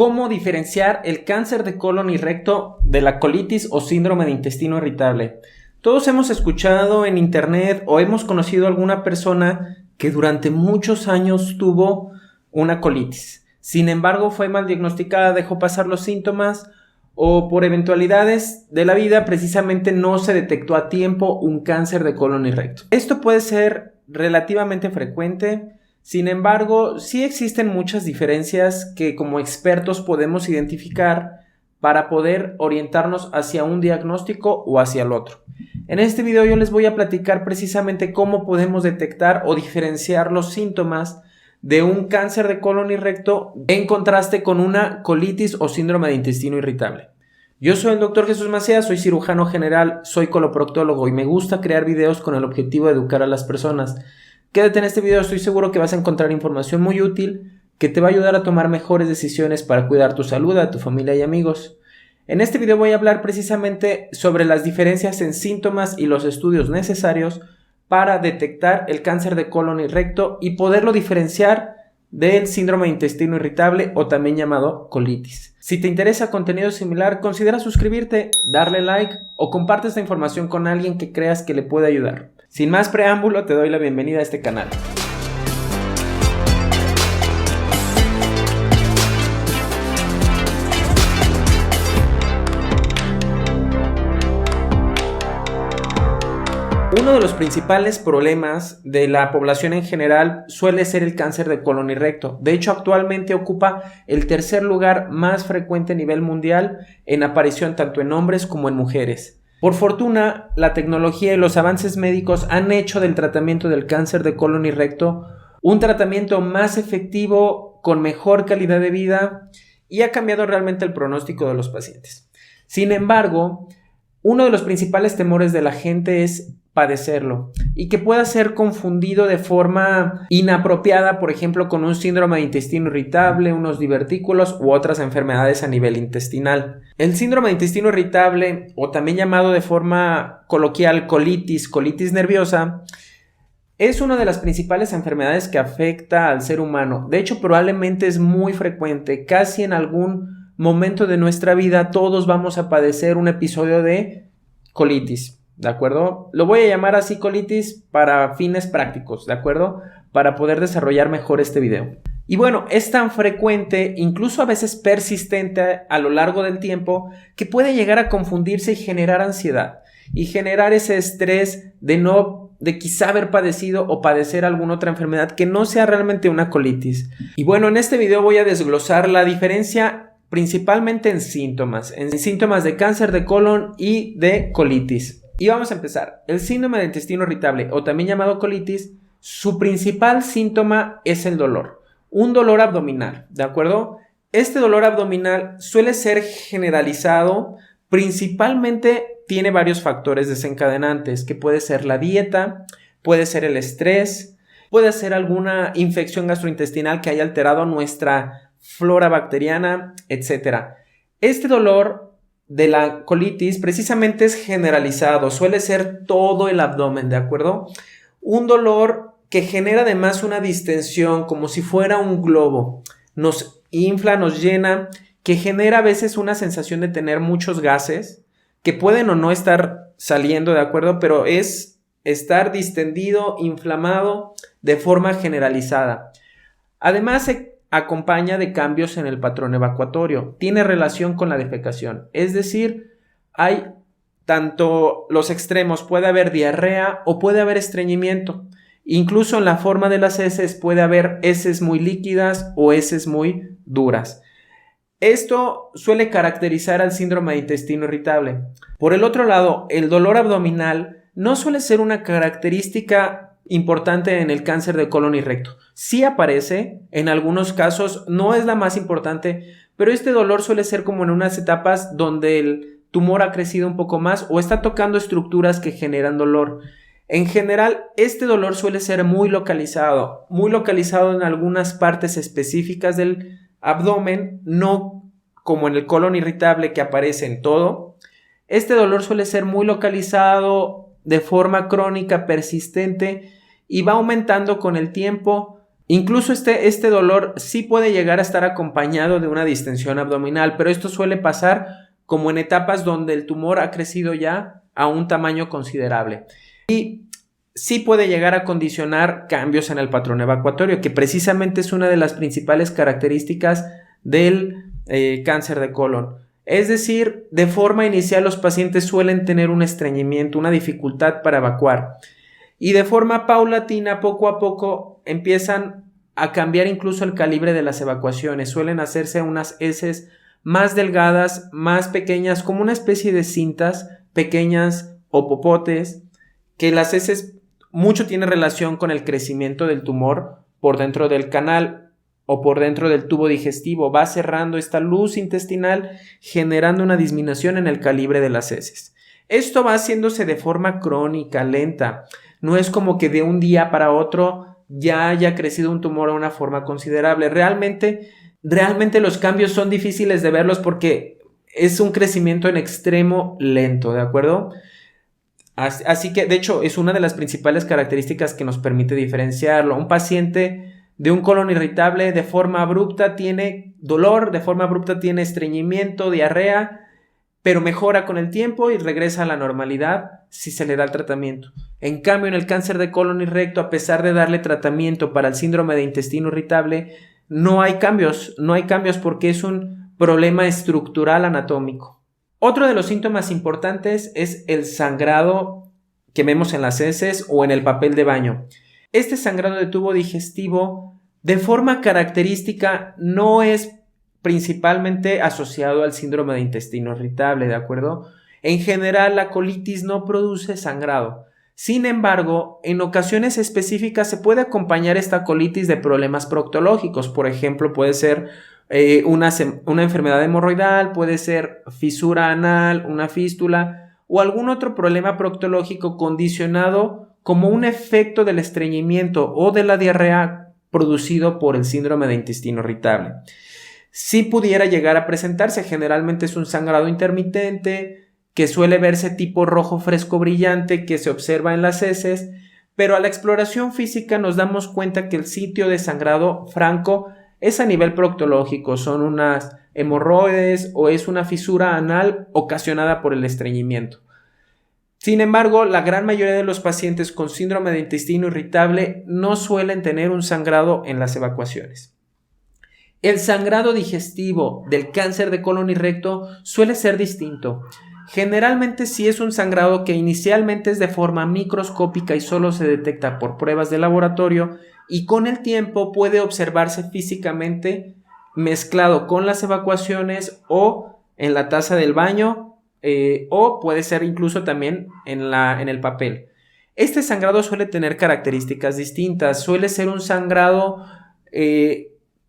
¿Cómo diferenciar el cáncer de colon y recto de la colitis o síndrome de intestino irritable? Todos hemos escuchado en internet o hemos conocido a alguna persona que durante muchos años tuvo una colitis. Sin embargo, fue mal diagnosticada, dejó pasar los síntomas o por eventualidades de la vida precisamente no se detectó a tiempo un cáncer de colon y recto. Esto puede ser relativamente frecuente. Sin embargo, sí existen muchas diferencias que como expertos podemos identificar para poder orientarnos hacia un diagnóstico o hacia el otro. En este video yo les voy a platicar precisamente cómo podemos detectar o diferenciar los síntomas de un cáncer de colon y recto en contraste con una colitis o síndrome de intestino irritable. Yo soy el Dr. Jesús Macías, soy cirujano general, soy coloproctólogo y me gusta crear videos con el objetivo de educar a las personas. Quédate en este video, estoy seguro que vas a encontrar información muy útil que te va a ayudar a tomar mejores decisiones para cuidar tu salud, a tu familia y amigos. En este video voy a hablar precisamente sobre las diferencias en síntomas y los estudios necesarios para detectar el cáncer de colon y recto y poderlo diferenciar del síndrome de intestino irritable o también llamado colitis. Si te interesa contenido similar, considera suscribirte, darle like o comparte esta información con alguien que creas que le puede ayudar. Sin más preámbulo, te doy la bienvenida a este canal. Uno de los principales problemas de la población en general suele ser el cáncer de colon y recto. De hecho, actualmente ocupa el tercer lugar más frecuente a nivel mundial en aparición tanto en hombres como en mujeres. Por fortuna, la tecnología y los avances médicos han hecho del tratamiento del cáncer de colon y recto un tratamiento más efectivo, con mejor calidad de vida y ha cambiado realmente el pronóstico de los pacientes. Sin embargo, uno de los principales temores de la gente es padecerlo y que pueda ser confundido de forma inapropiada, por ejemplo, con un síndrome de intestino irritable, unos divertículos u otras enfermedades a nivel intestinal. El síndrome de intestino irritable, o también llamado de forma coloquial colitis nerviosa, es una de las principales enfermedades que afecta al ser humano. De hecho, probablemente es muy frecuente. Casi en algún momento de nuestra vida todos vamos a padecer un episodio de colitis. ¿De acuerdo? Lo voy a llamar así colitis para fines prácticos, ¿de acuerdo? Para poder desarrollar mejor este video. Y bueno, es tan frecuente, incluso a veces persistente a lo largo del tiempo, que puede llegar a confundirse y generar ansiedad. Y generar ese estrés de quizá haber padecido o padecer alguna otra enfermedad que no sea realmente una colitis. Y bueno, en este video voy a desglosar la diferencia principalmente en síntomas de cáncer de colon y de colitis. Y vamos a empezar. El síndrome de intestino irritable o también llamado colitis, su principal síntoma es el dolor. Un dolor abdominal, ¿de acuerdo? Este dolor abdominal suele ser generalizado, principalmente tiene varios factores desencadenantes, que puede ser la dieta, puede ser el estrés, puede ser alguna infección gastrointestinal que haya alterado nuestra flora bacteriana, etc. Este dolor de la colitis precisamente es generalizado, suele ser todo el abdomen, ¿de acuerdo? Un dolor que genera además una distensión como si fuera un globo, nos infla, nos llena, que genera a veces una sensación de tener muchos gases que pueden o no estar saliendo, ¿de acuerdo? Pero es estar distendido, inflamado de forma generalizada. Además se acompaña de cambios en el patrón evacuatorio, tiene relación con la defecación, es decir, hay tanto los extremos, puede haber diarrea o puede haber estreñimiento, incluso en la forma de las heces puede haber heces muy líquidas o heces muy duras. Esto suele caracterizar al síndrome de intestino irritable. Por el otro lado, el dolor abdominal no suele ser una característica importante en el cáncer de colon y recto. Sí aparece, en algunos casos no es la más importante, pero este dolor suele ser como en unas etapas donde el tumor ha crecido un poco más o está tocando estructuras que generan dolor. En general, este dolor suele ser muy localizado en algunas partes específicas del abdomen, no como en el colon irritable que aparece en todo. Este dolor suele ser muy localizado de forma crónica, persistente, y va aumentando con el tiempo Incluso este dolor sí puede llegar a estar acompañado de una distensión abdominal, pero esto suele pasar como en etapas donde el tumor ha crecido ya a un tamaño considerable. Y sí puede llegar a condicionar cambios en el patrón evacuatorio, que precisamente es una de las principales características del cáncer de colon. Es decir, de forma inicial los pacientes suelen tener un estreñimiento, una dificultad para evacuar. Y de forma paulatina, poco a poco, empiezan a cambiar incluso el calibre de las evacuaciones. Suelen hacerse unas heces más delgadas, más pequeñas, como una especie de cintas pequeñas o popotes, que las heces mucho tiene relación con el crecimiento del tumor por dentro del canal o por dentro del tubo digestivo. Va cerrando esta luz intestinal, generando una disminución en el calibre de las heces. Esto va haciéndose de forma crónica, lenta. No es como que de un día para otro ya haya crecido un tumor a una forma considerable. Realmente los cambios son difíciles de verlos porque es un crecimiento en extremo lento, ¿de acuerdo? Así que, de hecho, es una de las principales características que nos permite diferenciarlo. Un paciente de un colon irritable de forma abrupta tiene dolor, de forma abrupta tiene estreñimiento, diarrea, pero mejora con el tiempo y regresa a la normalidad si se le da el tratamiento. En cambio, en el cáncer de colon y recto, a pesar de darle tratamiento para el síndrome de intestino irritable, no hay cambios porque es un problema estructural anatómico. Otro de los síntomas importantes es el sangrado que vemos en las heces o en el papel de baño. Este sangrado de tubo digestivo, de forma característica, no es principalmente asociado al síndrome de intestino irritable, ¿de acuerdo? En general, la colitis no produce sangrado. Sin embargo, en ocasiones específicas se puede acompañar esta colitis de problemas proctológicos. Por ejemplo, puede ser una enfermedad hemorroidal, puede ser fisura anal, una fístula o algún otro problema proctológico condicionado como un efecto del estreñimiento o de la diarrea producido por el síndrome de intestino irritable. Si pudiera llegar a presentarse, generalmente es un sangrado intermitente que suele verse tipo rojo fresco brillante que se observa en las heces, pero a la exploración física nos damos cuenta que el sitio de sangrado franco es a nivel proctológico, son unas hemorroides o es una fisura anal ocasionada por el estreñimiento. Sin embargo, la gran mayoría de los pacientes con síndrome de intestino irritable no suelen tener un sangrado en las evacuaciones. El sangrado digestivo del cáncer de colon y recto suele ser distinto. Generalmente sí es un sangrado que inicialmente es de forma microscópica y solo se detecta por pruebas de laboratorio y con el tiempo puede observarse físicamente mezclado con las evacuaciones o en la taza del baño o puede ser incluso también en el papel. Este sangrado suele tener características distintas, suele ser un sangrado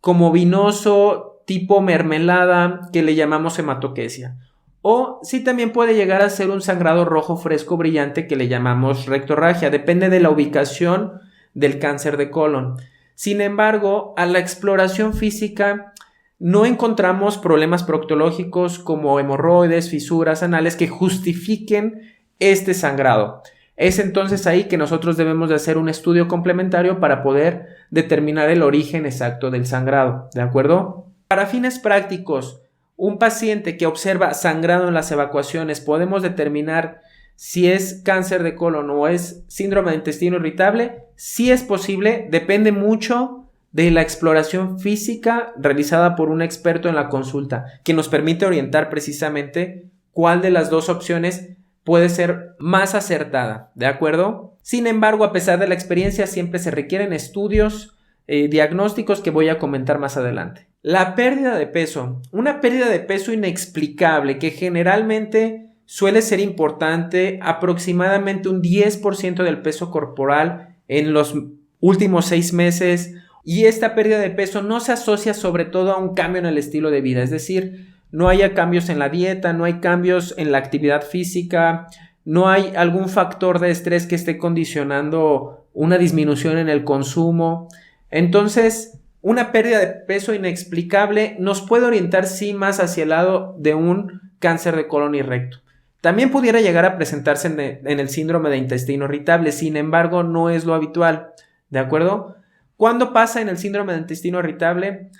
como vinoso, tipo mermelada, que le llamamos hematoquesia. O sí también puede llegar a ser un sangrado rojo fresco brillante que le llamamos rectorragia, depende de la ubicación del cáncer de colon. Sin embargo, a la exploración física no encontramos problemas proctológicos como hemorroides, fisuras anales que justifiquen este sangrado. Es entonces ahí que nosotros debemos de hacer un estudio complementario para poder determinar el origen exacto del sangrado, ¿de acuerdo? Para fines prácticos, un paciente que observa sangrado en las evacuaciones, podemos determinar si es cáncer de colon o es síndrome de intestino irritable. Sí es posible, depende mucho de la exploración física realizada por un experto en la consulta, que nos permite orientar precisamente cuál de las dos opciones puede ser más acertada, ¿de acuerdo? Sin embargo, a pesar de la experiencia, siempre se requieren estudios diagnósticos que voy a comentar más adelante. La pérdida de peso, una pérdida de peso inexplicable que generalmente suele ser importante, aproximadamente un 10% del peso corporal en los últimos 6 meses, y esta pérdida de peso no se asocia sobre todo a un cambio en el estilo de vida, es decir, no haya cambios en la dieta, no hay cambios en la actividad física, no hay algún factor de estrés que esté condicionando una disminución en el consumo. Entonces, una pérdida de peso inexplicable nos puede orientar sí más hacia el lado de un cáncer de colon y recto. También pudiera llegar a presentarse en el síndrome de intestino irritable, sin embargo, no es lo habitual, ¿de acuerdo? ¿Cuándo pasa en el síndrome de intestino irritable?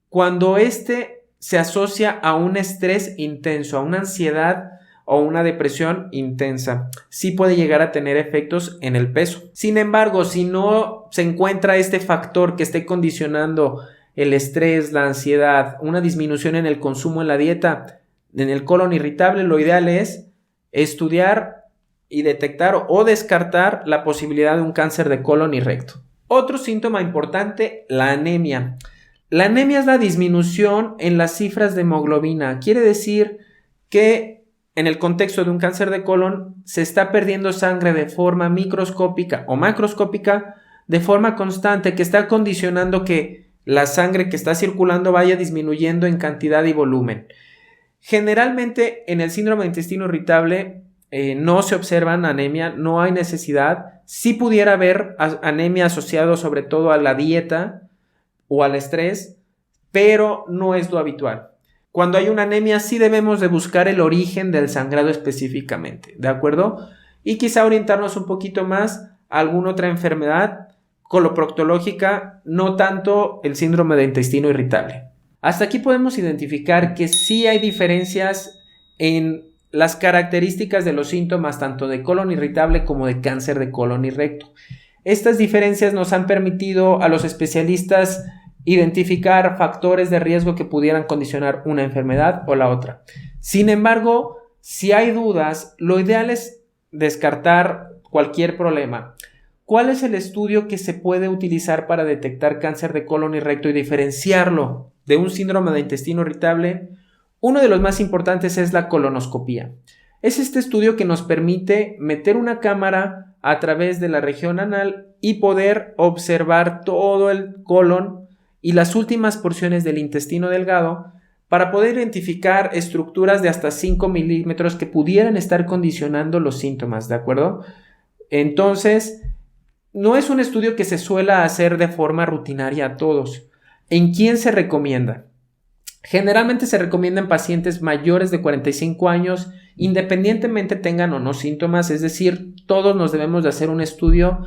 Cuando se asocia a un estrés intenso, a una ansiedad o una depresión intensa. Sí puede llegar a tener efectos en el peso. Sin embargo, si no se encuentra este factor que esté condicionando el estrés, la ansiedad, una disminución en el consumo en la dieta, en el colon irritable, lo ideal es estudiar y detectar o descartar la posibilidad de un cáncer de colon y recto. Otro síntoma importante, la anemia. La anemia es la disminución en las cifras de hemoglobina. Quiere decir que en el contexto de un cáncer de colon se está perdiendo sangre de forma microscópica o macroscópica de forma constante, que está condicionando que la sangre que está circulando vaya disminuyendo en cantidad y volumen. Generalmente en el síndrome de intestino irritable no se observa anemia, no hay necesidad. Sí pudiera haber anemia asociado sobre todo a la dieta o al estrés, pero no es lo habitual. Cuando hay una anemia sí debemos de buscar el origen del sangrado específicamente, ¿de acuerdo? Y quizá orientarnos un poquito más a alguna otra enfermedad coloproctológica, no tanto el síndrome de intestino irritable. Hasta aquí podemos identificar que sí hay diferencias en las características de los síntomas tanto de colon irritable como de cáncer de colon y recto. Estas diferencias nos han permitido a los especialistas identificar factores de riesgo que pudieran condicionar una enfermedad o la otra. Sin embargo, si hay dudas, lo ideal es descartar cualquier problema. ¿Cuál es el estudio que se puede utilizar para detectar cáncer de colon y recto y diferenciarlo de un síndrome de intestino irritable? Uno de los más importantes es la colonoscopía. Es este estudio que nos permite meter una cámara a través de la región anal y poder observar todo el colon y las últimas porciones del intestino delgado para poder identificar estructuras de hasta 5 milímetros que pudieran estar condicionando los síntomas, ¿de acuerdo? Entonces, no es un estudio que se suela hacer de forma rutinaria a todos. ¿En quién se recomienda? Generalmente se recomienda en pacientes mayores de 45 años, independientemente tengan o no síntomas, es decir, todos nos debemos de hacer un estudio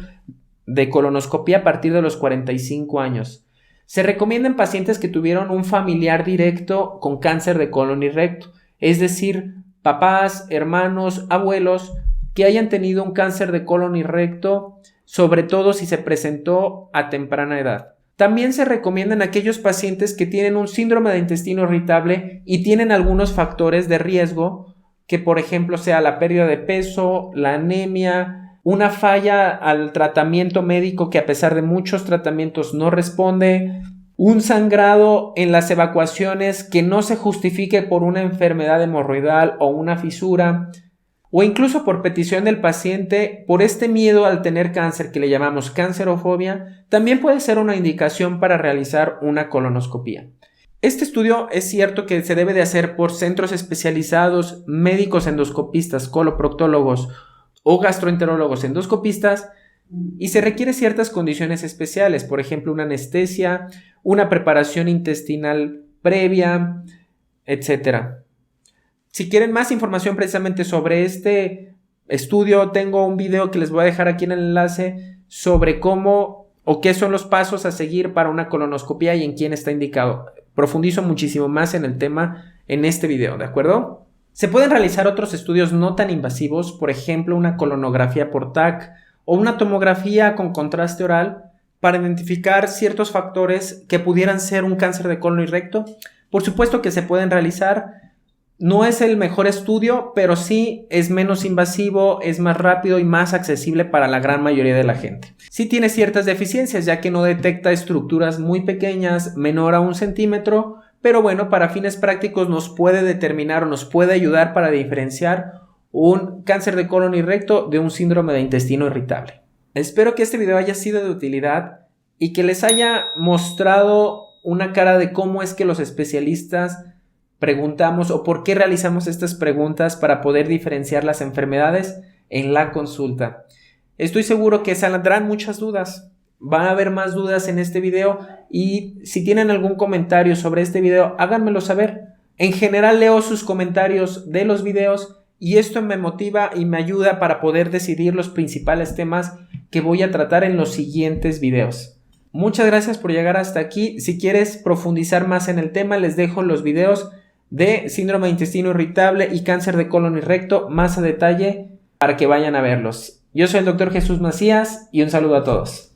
de colonoscopia a partir de los 45 años. Se recomienda en pacientes que tuvieron un familiar directo con cáncer de colon y recto, es decir, papás, hermanos, abuelos que hayan tenido un cáncer de colon y recto, sobre todo si se presentó a temprana edad. También se recomiendan aquellos pacientes que tienen un síndrome de intestino irritable y tienen algunos factores de riesgo, que por ejemplo sea la pérdida de peso, la anemia, una falla al tratamiento médico que a pesar de muchos tratamientos no responde, un sangrado en las evacuaciones que no se justifique por una enfermedad hemorroidal o una fisura, o incluso por petición del paciente, por este miedo al tener cáncer que le llamamos cancerofobia, también puede ser una indicación para realizar una colonoscopía. Este estudio es cierto que se debe de hacer por centros especializados, médicos endoscopistas, coloproctólogos o gastroenterólogos endoscopistas, y se requiere ciertas condiciones especiales, por ejemplo una anestesia, una preparación intestinal previa, etc. Si quieren más información precisamente sobre este estudio, tengo un video que les voy a dejar aquí en el enlace sobre cómo o qué son los pasos a seguir para una colonoscopia y en quién está indicado. Profundizo muchísimo más en el tema en este video, ¿de acuerdo? Se pueden realizar otros estudios no tan invasivos, por ejemplo una colonografía por TAC o una tomografía con contraste oral para identificar ciertos factores que pudieran ser un cáncer de colon y recto. Por supuesto que se pueden realizar. No es el mejor estudio, pero sí es menos invasivo, es más rápido y más accesible para la gran mayoría de la gente. Sí tiene ciertas deficiencias, ya que no detecta estructuras muy pequeñas, menor a 1 centímetro, pero bueno, para fines prácticos nos puede determinar o nos puede ayudar para diferenciar un cáncer de colon y recto de un síndrome de intestino irritable. Espero que este video haya sido de utilidad y que les haya mostrado una cara de cómo es que los especialistas preguntamos o por qué realizamos estas preguntas para poder diferenciar las enfermedades en la consulta. Estoy seguro que saldrán muchas dudas. Van a haber más dudas en este video y si tienen algún comentario sobre este video, háganmelo saber. En general leo sus comentarios de los videos y esto me motiva y me ayuda para poder decidir los principales temas que voy a tratar en los siguientes videos. Muchas gracias por llegar hasta aquí. Si quieres profundizar más en el tema, les dejo los videos de síndrome de intestino irritable y cáncer de colon y recto más a detalle para que vayan a verlos. Yo soy el Dr. Jesús Macías y un saludo a todos.